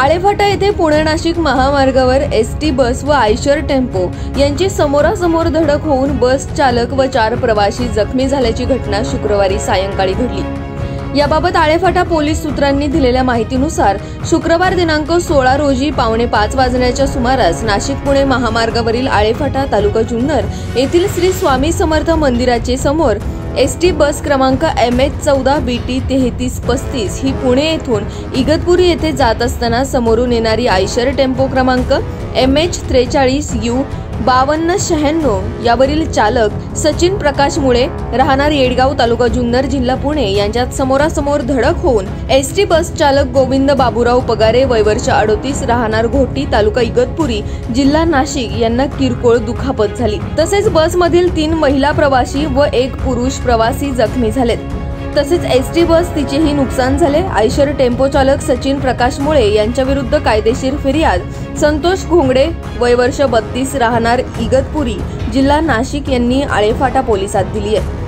आळेफाटा येथे पुणे नाशिक महामार्गावर ST bus व आयशर टेम्पो यांची समोरासमोर धडक होऊन बस चालक व 4 प्रवासी जखमी झाल्याची घटना शुक्रवारी सायंकाळी घडली। याबाबत आळेफाटा पोलीस सूत्रांनी दिलेल्या माहितीनुसार शुक्रवार दिनांक 16 रोजी पावणे 5 वाजण्याच्या सुमारास नाशिक पुणे महामार्गावरील आळेफाटा तालुका जुन्नर येथील श्री स्वामी समर्थ मंदिराचे समोर एसटी बस क्रमांक MH14 BT 3335 ही पुणे येथून इगतपुरी येथे जात असताना समोरून येणारी आयशर टेम्पो क्रमांक MH43U 5296 यावरील चालक सचिन प्रकाश मुळे राहणार येडगाव तालुका जुन्नर जिल्हा पुणे यांच्यात समोरासमोर धडक होऊन एसटी बस चालक गोविंद बाबूराव पगारे वय वर्ष 38 राहणार घोटी तालुका इगतपुरी जिल्हा नाशिक यांना किरकोळ दुखापत झाली। तसेच बसमधील 3 महिला प्रवासी व 1 पुरुष प्रवासी जखमी झालेत। तसेच एसटी बस तिचेही नुकसान झाले। आयशर टेम्पो चालक सचिन प्रकाश मुळे यांच्या विरुद्ध कायदेशीर फिर्याद संतोष घोंगडे वय वर्ष 32 राहणार इगतपुरी जिल्हा नाशिक यांनी आळेफाटा पोलिसात दिली आहे।